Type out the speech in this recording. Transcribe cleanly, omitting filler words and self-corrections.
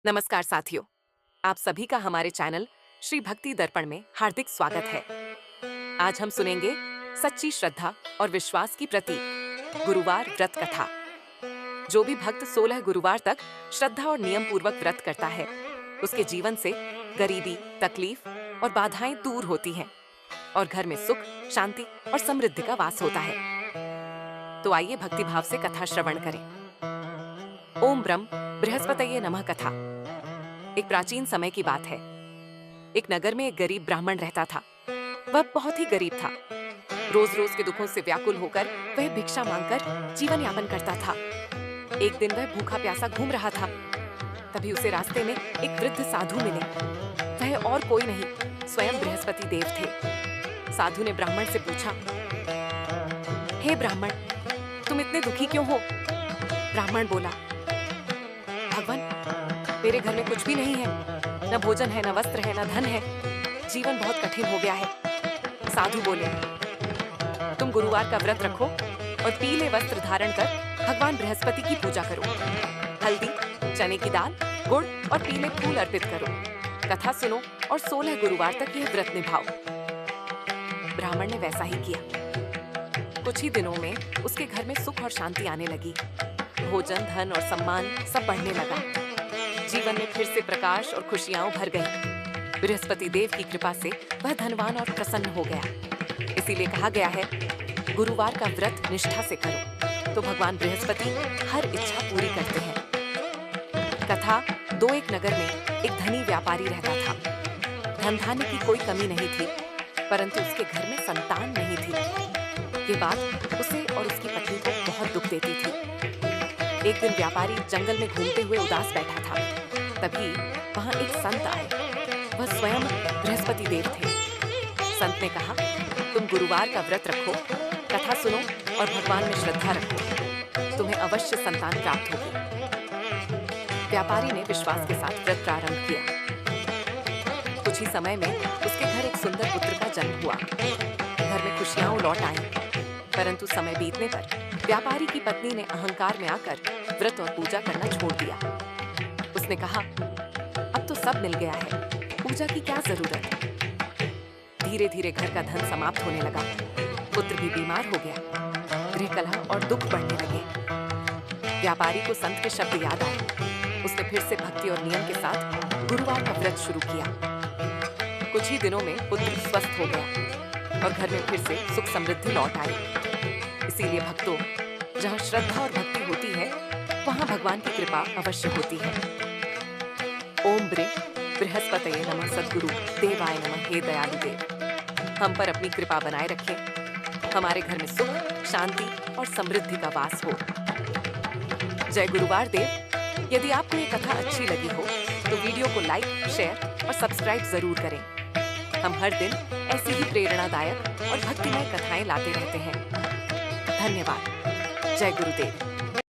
नमस्कार साथियों, आप सभी का हमारे चैनल श्री भक्ति दर्पण में हार्दिक स्वागत है। आज हम सुनेंगे सच्ची श्रद्धा और विश्वास की प्रतीक गुरुवार व्रत कथा। जो भी भक्त 16 गुरुवार तक श्रद्धा और नियम पूर्वक व्रत करता है, उसके जीवन से गरीबी, तकलीफ और बाधाएं दूर होती हैं और घर में सुख, शांति और समृद्धि का वास होता है। तो आइए भक्ति भाव से कथा श्रवण करें। ओम ब्रह्म बृहस्पतये नमः कथा। एक प्राचीन समय की बात है। एक नगर में एक गरीब ब्राह्मण रहता था। वह बहुत ही गरीब था। रोज रोज के दुखों से व्याकुल होकर वह भिक्षा मांगकर जीवन यापन करता था। एक दिन वह भूखा प्यासा घूम रहा था। तभी उसे रास्ते में एक वृद्ध साधु मिले। वह और कोई नहीं, स्वयं बृहस्पति देव थे। साधु ने ब्राह्मण से पूछा, हे ब्राह्मण, तुम इतने दुखी क्यों हो? ब्राह्मण बोला, भगवान, मेरे घर में कुछ भी नहीं है, न भोजन है, न वस्त्र है, न धन है। जीवन बहुत कठिन हो गया है। साधु बोले, तुम गुरुवार का व्रत रखो और पीले वस्त्र धारण कर भगवान बृहस्पति की पूजा करो। हल्दी, चने की दाल, गुड़ और पीले फूल अर्पित करो। कथा सुनो और 16 गुरुवार तक यह व्रत निभाओ। ब्राह्मण ने वैसा ही किया। कुछ ही दिनों में उसके घर में सुख और शांति आने लगी। भोजन, धन और सम्मान सब बढ़ने लगा। जीवन में फिर से प्रकाश और खुशियां भर गईं। बृहस्पति देव की कृपा से वह धनवान और प्रसन्न हो गया। इसीलिए कहा गया है, गुरुवार का व्रत निष्ठा से करो तो भगवान बृहस्पति हर इच्छा पूरी करते हैं। कथा। एक नगर में एक धनी व्यापारी रहता था। धन धान्य की कोई कमी नहीं थी, परंतु उसके घर में संतान नहीं थी। ये बात उसे और उसकी पत्नी को बहुत दुख देती थी। एक दिन व्यापारी जंगल में घूमते हुए उदास बैठा था। तभी वहां एक संत आए। वह स्वयं बृहस्पति देव थे। संत ने कहा, तुम गुरुवार का व्रत रखो, कथा सुनो और भगवान में श्रद्धा रखो, तुम्हें अवश्य संतान प्राप्त होगी। व्यापारी ने विश्वास के साथ व्रत प्रारंभ किया। कुछ ही समय में उसके घर एक सुंदर पुत्र का जन्म हुआ। घर में खुशियां लौट आईं, परंतु समय बीतने पर व्यापारी की पत्नी ने अहंकार में आकर व्रत और पूजा करना छोड़ दिया। उसने कहा, अब तो सब मिल गया है, पूजा की क्या जरूरत। धीरे धीरे घर का धन समाप्त होने लगा। पुत्र भी बीमार हो गया। गृह कलह और दुख बढ़ने लगे। व्यापारी को संत के शब्द याद आए। उसने फिर से भक्ति और नियम के साथ गुरुवार का व्रत शुरू किया। कुछ ही दिनों में पुत्र स्वस्थ हो गया और घर में फिर से सुख समृद्धि लौट आई। इसीलिए भक्तों, जहाँ श्रद्धा और भक्ति होती है, वहाँ भगवान की कृपा अवश्य होती है। ओम बृहस्पतये नमः सद्गुरु देवाय नमः। हे दयालु देव, हम पर अपनी कृपा बनाए रखें। हमारे घर में सुख, शांति और समृद्धि का वास हो। जय गुरुवार देव। यदि आपको ये कथा अच्छी लगी हो तो वीडियो को लाइक, शेयर और सब्सक्राइब जरूर करें। हम हर दिन ऐसी ही प्रेरणादायक और भक्तिमय कथाएं लाते रहते हैं। धन्यवाद। जय गुरुदेव।